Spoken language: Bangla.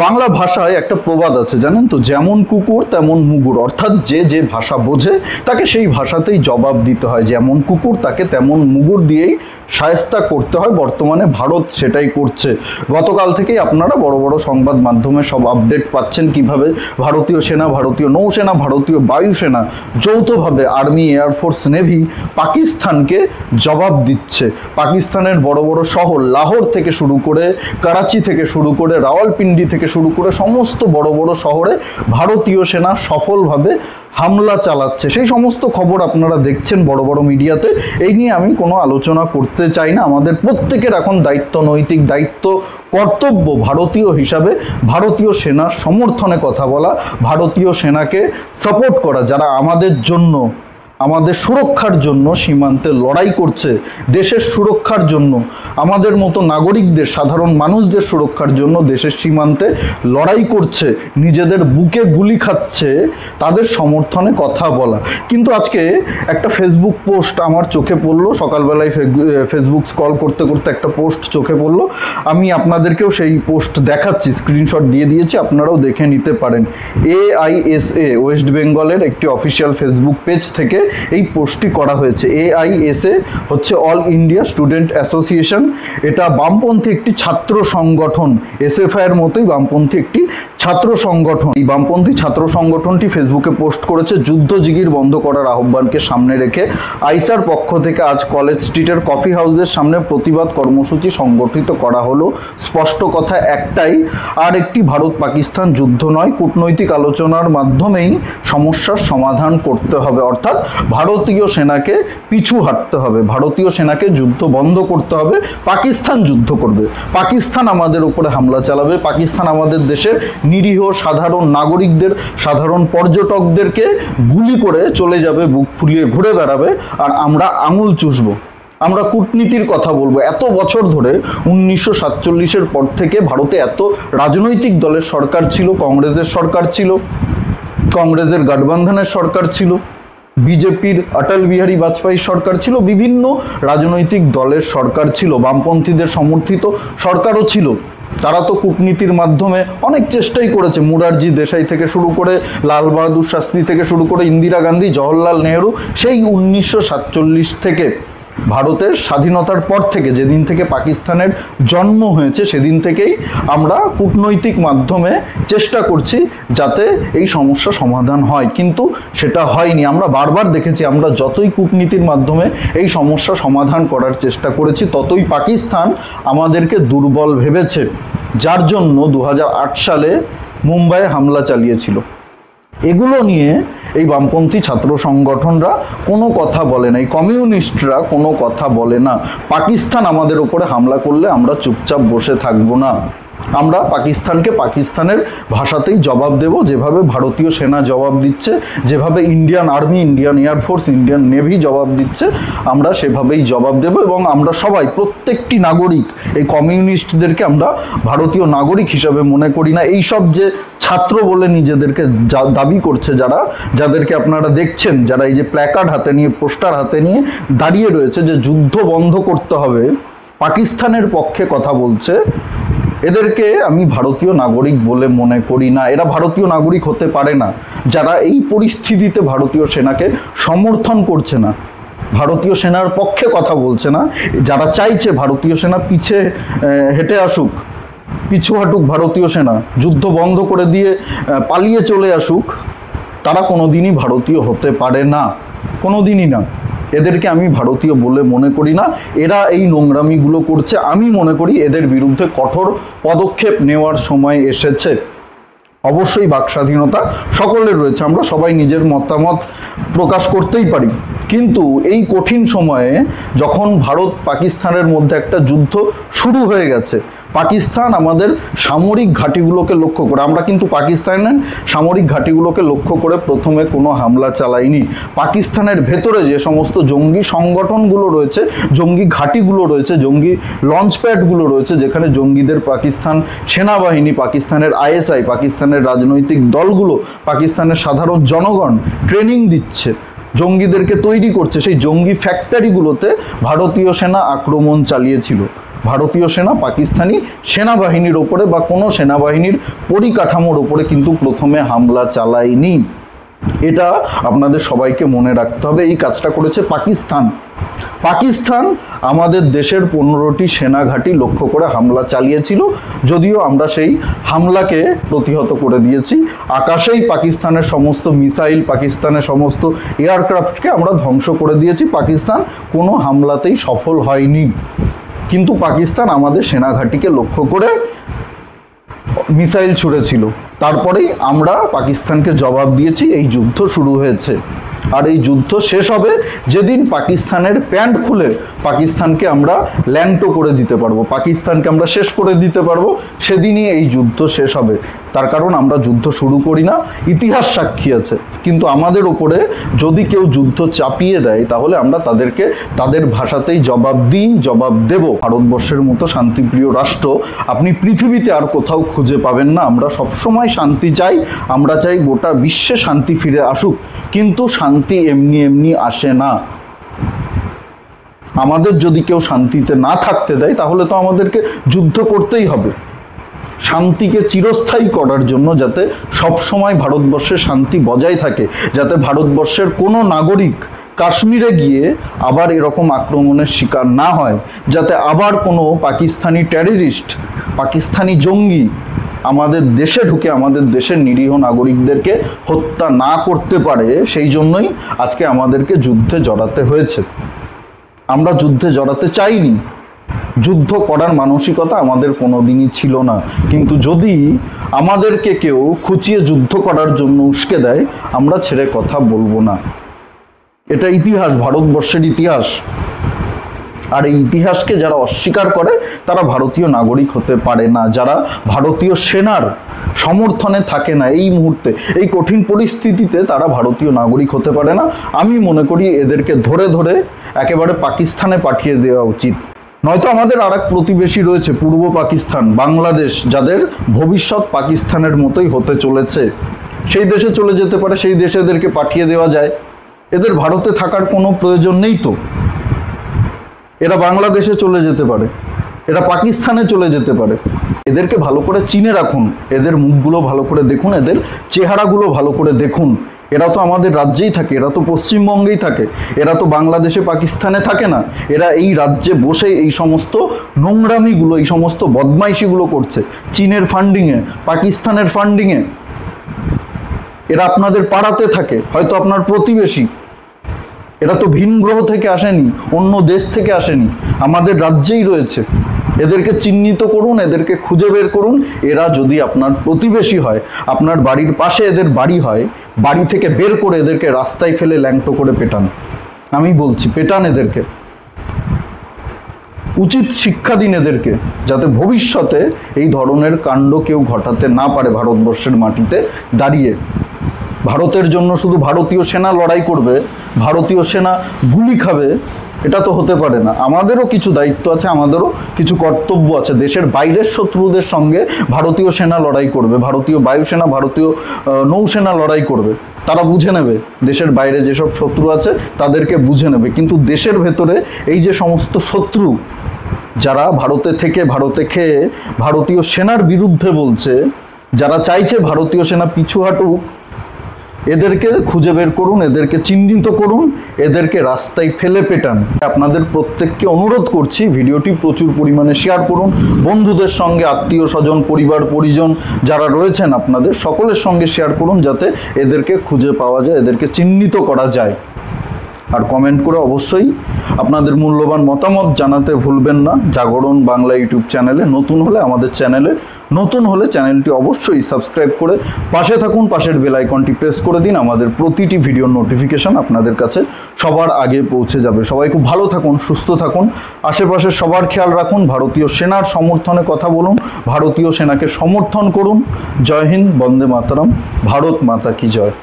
বাংলা ভাষায় একটা প্রবাদ আছে জানেন তো, যেমন কুকুর তেমন মুগুর। অর্থাৎ যে যে ভাষা বোঝে তাকে সেই ভাষাতেই জবাব দিতে হয়। যেমন কুকুর তাকে তেমন মুগুর দিয়েই শায়েস্তা করতে হয়। বর্তমানে ভারত সেটাই করছে। গতকাল থেকেই আপনারা বড় বড় সংবাদ মাধ্যমে সব আপডেট পাচ্ছেন কিভাবে ভারতীয় সেনা, ভারতীয় নৌসেনা, ভারতীয় বায়ুসেনা যৌথভাবে আর্মি, এয়ারফোর্স, নেভি পাকিস্তানকে জবাব দিচ্ছে। পাকিস্তানের বড় বড় শহর লাহোর থেকে শুরু করে, করাচি থেকে শুরু করে, রাওয়ালপিন্ডি থেকে শুরু করে সমস্ত বড় বড় শহরে ভারতীয় সেনা সফলভাবে হামলা চালাচ্ছে। সেই সমস্ত খবর আপনারা দেখছেন বড় বড় মিডিয়াতে। এই নিয়ে আমি কোনো আলোচনা করতে চাই না। আমাদের প্রত্যেকের এখন দায়িত্ব, নৈতিক দায়িত্ব, কর্তব্য ভারতীয় হিসাবে ভারতীয় সেনার সমর্থনে কথা বলা, ভারতীয় সেনাকে সাপোর্ট করা, যারা আমাদের জন্য, আমাদের সুরক্ষার জন্য সীমান্তে লড়াই করছে, দেশের সুরক্ষার জন্য, আমাদের মতো নাগরিকদের, সাধারণ মানুষদের সুরক্ষার জন্য দেশের সীমান্তে লড়াই করছে, নিজেদের বুকে গুলি খাচ্ছে, তাদের সমর্থনে কথা বলা। কিন্তু আজকে একটা ফেসবুক পোস্ট আমার চোখে পড়লো, সকালবেলায় ফেসবুক স্ক্রল করতে করতে একটা পোস্ট চোখে পড়লো। আমি আপনাদেরকেও সেই পোস্ট দেখাচ্ছি, স্ক্রিনশট দিয়ে দিয়েছি, আপনারাও দেখে নিতে পারেন। AISA ওয়েস্ট বেঙ্গলের একটি অফিসিয়াল ফেসবুক পেজ থেকে এই পোস্টটি করা হয়েছে। AISA হচ্ছে অল ইন্ডিয়া স্টুডেন্ট অ্যাসোসিয়েশন। এটা বামপন্থী একটি ছাত্র সংগঠন। SFI এর মতোই বামপন্থী একটি ছাত্র সংগঠন। এই বামপন্থী ছাত্র সংগঠনটি ফেসবুকে পোস্ট করেছে যুদ্ধ জিগির বন্ধ করার আহ্বানকে সামনে রেখে আইসার পক্ষ থেকে আজ কলেজ স্ট্রিটের কফি হাউসের সামনে প্রতিবাদ কর্মসূচি সংগঠিত করা হলো। স্পষ্ট কথা একটাই, আর একটি ভারত পাকিস্তান যুদ্ধ নয়, কূটনৈতিক আলোচনার মাধ্যমেই সমস্যার সমাধান করতে হবে। অর্থাৎ ভারতীয় সেনাকে পিছু হাঁটতে হবে, ভারতীয় সেনাকে যুদ্ধ বন্ধ করতে হবে। পাকিস্তান যুদ্ধ করবে, পাকিস্তান আমাদের উপরে হামলা চালাবে, পাকিস্তান আমাদের দেশের নিরীহ সাধারণ নাগরিকদের, সাধারণ পর্যটকদেরকে গুলি করে চলে যাবে, বুক ফুলিয়ে ঘুরে বেড়াবে, আর আমরা আঙুল চুষবো। আমরা কূটনীতির কথা বলবো। এত বছর ধরে 1947-এর পর থেকে ভারতে এত রাজনৈতিক দলের সরকার ছিল, কংগ্রেসের সরকার ছিল, কংগ্রেসের গঠবন্ধনের সরকার ছিল, বিজেপির অটল বিহারী বাজপেয়ী সরকার ছিল, বিভিন্ন রাজনৈতিক দলের সরকার ছিল, বামপন্থীদের সমর্থিত সরকারও ছিল। তারা তো কূটনীতির মাধ্যমে অনেক চেষ্টাই করেছে। মুরারজি দেশাই থেকে শুরু করে, লাল বাহাদুর শাস্ত্রী থেকে শুরু করে, ইন্দিরা গান্ধী, জওহরলাল নেহরু, সেই 1947 থেকে ভারতের স্বাধীনতার পর থেকে, যেদিন থেকে পাকিস্তানের জন্ম হয়েছে, সেদিন থেকেই আমরা কূটনৈতিক মাধ্যমে চেষ্টা করছি যাতে এই সমস্যা সমাধান হয়, কিন্তু সেটা হয়নি। আমরা বারবার দেখেছি, আমরা যতই কূটনীতির মাধ্যমে এই সমস্যা সমাধান করার চেষ্টা করেছি, ততই পাকিস্তান আমাদেরকে দুর্বল ভেবেছে, যার জন্য 2008 সালে মুম্বাইয়ে হামলা চালিয়েছিল। এগুলো নিয়ে এই বামপন্থী ছাত্র সংগঠনরা কোনো কথা বলে না, এই কমিউনিস্টরা কোনো কথা বলে না। পাকিস্তান আমাদের উপরে হামলা করলে আমরা চুপচাপ বসে থাকবো না। আমরা পাকিস্তানকে পাকিস্তানের ভাষাতেই জবাব দেব, যেভাবে ভারতীয় সেনা জবাব দিচ্ছে, যেভাবে Indian army, Indian air force, Indian navy জবাব দিচ্ছে, আমরা সেভাবেই জবাব দেব। এবং আমরা সবাই, প্রত্যেকটি নাগরিক, এই কমিউনিস্টদেরকে আমরা ভারতীয় নাগরিক হিসাবে মনে করি না। এইসব যে ছাত্র বলে নিজেদেরকে দাবি করছে, যাদেরকে আপনারা দেখছেন, যারা এই যে প্ল্যাকার্ড হাতে নিয়ে, পোস্টার হাতে নিয়ে দাঁড়িয়ে রয়েছে যে যুদ্ধ বন্ধ করতে হবে, পাকিস্তানের পক্ষে কথা বলছে, এদেরকে আমি ভারতীয় নাগরিক বলে মনে করি না। এরা ভারতীয় নাগরিক হতে পারে না যারা এই পরিস্থিতিতে ভারতীয় সেনাকে সমর্থন করছে না, ভারতীয় সেনার পক্ষে কথা বলছে না, যারা চাইছে ভারতীয় সেনা হেঁটে আসুক, পিছু হাঁটুক ভারতীয় সেনা, যুদ্ধ বন্ধ করে দিয়ে পালিয়ে চলে আসুক, তারা কোনোদিনই ভারতীয় হতে পারে না, কোনোদিনই না। এদেরকে আমি ভারতীয় বলে মনে করি না। এরা এই নোংরামিগুলো করছে, আমি মনে করি এদের বিরুদ্ধে কঠোর পদক্ষেপ নেওয়ার সময় এসেছে। অবশ্যই বাক স্বাধীনতা সকলের রয়েছে, আমরা সবাই নিজের মতামত প্রকাশ করতেই পারি, কিন্তু এই কঠিন সময়ে যখন ভারত পাকিস্তানের মধ্যে একটা যুদ্ধ শুরু হয়ে গেছে, পাকিস্তান আমাদের সামরিক ঘাঁটিগুলোকে লক্ষ্য করে, আমরা কিন্তু পাকিস্তানের সামরিক ঘাঁটিগুলোকে লক্ষ্য করে প্রথমে কোনো হামলা চালাইনি। পাকিস্তানের ভেতরে যে সমস্ত জঙ্গি সংগঠনগুলো রয়েছে, জঙ্গি ঘাঁটিগুলো রয়েছে, জঙ্গি লঞ্চ প্যাডগুলো রয়েছে, যেখানে জঙ্গিদের পাকিস্তান সেনাবাহিনী, পাকিস্তানের ISI, পাকিস্তানের রাজনৈতিক দলগুলো, পাকিস্তানের সাধারণ জনগণ ট্রেনিং দিচ্ছে, জঙ্গিদেরকে তৈরি করছে, সেই জঙ্গি ফ্যাক্টরিগুলোতে ভারতীয় সেনা আক্রমণ চালিয়েছিল। ভারতীয় সেনা পাকিস্তানি সেনাবাহিনীর ওপরে বা কোনো সেনাবাহিনীর পরিকাঠামোর ওপরে কিন্তু প্রথমে হামলা চালায়নি। এটা আপনাদের সবাইকে মনে রাখতে হবে। এই কাজটা করেছে পাকিস্তান। পাকিস্তান আমাদের দেশের 15টি সেনাঘাঁটি লক্ষ্য করে হামলা চালিয়েছিল, যদিও আমরা সেই হামলাকে প্রতিহত করে দিয়েছি। আকাশেই পাকিস্তানের সমস্ত মিসাইল, পাকিস্তানের সমস্ত এয়ারক্রাফটকে আমরা ধ্বংস করে দিয়েছি। পাকিস্তান কোনো হামলাতেই সফল হয়নি, কিন্তু পাকিস্তান আমাদের সেনাঘাঁটিকে লক্ষ্য করে মিসাইল ছুড়েছিল। তারপরেই আমরা পাকিস্তানকে জবাব দিয়েছি, এই যুদ্ধ শুরু হয়েছে। আর এই যুদ্ধ শেষ হবে যেদিন পাকিস্তানের প্যান্ট খুলে পাকিস্তানকে আমরা ল্যাংটো করে দিতে পারবো, পাকিস্তানকে আমরা শেষ করে দিতে পারবো, সেদিনই এই যুদ্ধ শেষ হবে। তার কারণ আমরা যুদ্ধ শুরু করি না, ইতিহাস সাক্ষী আছে। কিন্তু আমাদের ওপরে যদি কেউ যুদ্ধ চাপিয়ে দেয় তাহলে আমরা তাদেরকে তাদের ভাষাতেই জবাব দিই, জবাব দেব। ভারতবর্ষের মতো শান্তিপ্রিয় রাষ্ট্র আপনি পৃথিবীতে আর কোথাও খুঁজে পাবেন না। আমরা সবসময় শান্তি চাই, আমরা চাই গোটা বিশ্বে শান্তি ফিরে আসুক, কিন্তু শান্তি এমনি এমনি আসে না। আমাদের যদি কেউ শান্তিতে না থাকতে দেয় তাহলে তো আমাদেরকে যুদ্ধ করতেই হবে। শান্তিকে চিরস্থায়ী করার জন্য, যাতে সবসময় ভারতবর্ষে শান্তি বজায় থাকে, যাতে ভারতবর্ষের কোনো নাগরিক কাশ্মীরে গিয়ে আবার এরকম আক্রমণের শিকার না হয়, যাতে আবার কোনো পাকিস্তানি টেররিস্ট, পাকিস্তানি জঙ্গি আমাদের দেশে ঢুকে আমাদের দেশের নিরীহ নাগরিকদেরকে হত্যা না করতে পারে, সেই জন্যই আজকে আমাদেরকে যুদ্ধে জড়াতে হয়েছে। আমরা যুদ্ধে জড়াতে চাইনি, যুদ্ধ করার মানসিকতা আমাদের কোনোদিনই ছিল না। কিন্তু যদি আমাদেরকে কেউ খুঁচিয়ে যুদ্ধ করার জন্য উস্কে দেয়, আমরা ছেড়ে কথা বলবো না। এটা ইতিহাস, ভারতবর্ষের ইতিহাস। আর এই ইতিহাসকে যারা অস্বীকার করে তারা ভারতীয় নাগরিক হতে পারে না। যারা ভারতীয় সেনার সমর্থনে থাকে না এই মুহূর্তে, এই কঠিন পরিস্থিতিতে, তারা ভারতীয় নাগরিক হতে পারে না। আমি মনে করি এদেরকে ধরে ধরে একেবারে পাকিস্তানে পাঠিয়ে দেওয়া উচিত। নয়তো আমাদের আর এক প্রতিবেশী রয়েছে পূর্ব পাকিস্তান, বাংলাদেশ, যাদের ভবিষ্যৎ পাকিস্তানের মতোই হতে চলেছে। সেই দেশে চলে যেতে পারে, সেই দেশে এদেরকে পাঠিয়ে দেওয়া যায়। এদের ভারতে থাকার কোনো প্রয়োজন নেই তো। এরা বাংলাদেশে চলে যেতে পারে, এরা পাকিস্তানে চলে যেতে পারে। এদেরকে ভালো করে চিনে রাখুন, এদের মুখগুলো ভালো করে দেখুন, এদের চেহারাগুলো ভালো করে দেখুন। এরা তো আমাদের রাজ্যেই থাকে, এরা তো পশ্চিমবঙ্গেই থাকে, এরা তো বাংলাদেশে পাকিস্তানে থাকে না। এরা এই রাজ্যে বসে এই সমস্ত নোংরামিগুলো, এই সমস্ত বদমাইশিগুলো করছে চীনের ফান্ডিংয়ে, পাকিস্তানের ফান্ডিংয়ে। এরা আপনাদের পাড়াতে থাকে, হয়তো আপনার প্রতিবেশী। এরা তো ভিন গ্রহ থেকে আসেনি, অন্য দেশ থেকে আসেনি, আমাদের রাজ্যেই রয়েছে। এদেরকে চিহ্নিত করুন, এদেরকে খুঁজে বের করুন। এরা যদি আপনার প্রতিবেশী হয়, আপনার বাড়ির পাশে এদের বাড়ি হয়, বাড়ি থেকে বের করে এদেরকে রাস্তায় ফেলে ল্যাংটো করে পেটান। আমি বলছি, পেটান এদেরকে। উচিত শিক্ষা দিন এদেরকে, যাতে ভবিষ্যতে এই ধরনের কাণ্ড কেউ ঘটাতে না পারে ভারতবর্ষের মাটিতে দাঁড়িয়ে। ভারতের জন্য শুধু ভারতীয় সেনা লড়াই করবে, ভারতীয় সেনা গুলি খাবে, এটা তো হতে পারে না। আমাদেরও কিছু দায়িত্ব আছে, আমাদেরও কিছু কর্তব্য আছে। দেশের বাইরের শত্রুদের সঙ্গে ভারতীয় সেনা লড়াই করবে, ভারতীয় বায়ুসেনা, ভারতীয় নৌসেনা লড়াই করবে। তারা বুঝে নেবে দেশের বাইরে যেসব শত্রু আছে তাদেরকে বুঝে নেবে। কিন্তু দেশের ভেতরে এই যে সমস্ত শত্রু, যারা ভারতে থেকে, ভারতে খেয়ে ভারতীয় সেনার বিরুদ্ধে বলছে, যারা চাইছে ভারতীয় সেনা পিছু হাঁটুক, এদেরকে খুঁজে বের করুন, এদেরকে চিহ্নিত করুন, এদেরকে রাস্তায় ফেলে পেটান। আপনাদের প্রত্যেককে অনুরোধ করছি, ভিডিওটি প্রচুর পরিমাণে শেয়ার করুন, বন্ধুদের সঙ্গে, আত্মীয় স্বজন, পরিবার পরিজন যারা রয়েছেন আপনাদের সকলের সঙ্গে শেয়ার করুন, যাতে এদেরকে খুঁজে পাওয়া যায়, এদেরকে চিহ্নিত করা যায়। আর কমেন্ট করে অবশ্যই আপনাদের মূল্যবান মতামত জানাতে ভুলবেন না। জাগরণ বাংলা ইউটিউব চ্যানেলে নতুন হলে, আমাদের চ্যানেলে নতুন হলে চ্যানেলটি অবশ্যই সাবস্ক্রাইব করে পাশে থাকুন, পাশের বেল আইকনটি প্রেস করে দিন। আমাদের প্রতিটি ভিডিওর নোটিফিকেশন আপনাদের কাছে সবার আগে পৌঁছে যাবে। সবাই খুব ভালো থাকুন, সুস্থ থাকুন, আশেপাশে সবার খেয়াল রাখুন। ভারতীয় সেনার সমর্থনে কথা বলুন, ভারতীয় সেনাকে সমর্থন করুন। জয় হিন্দ, বন্দে মাতরম, ভারত মাতা কি জয়।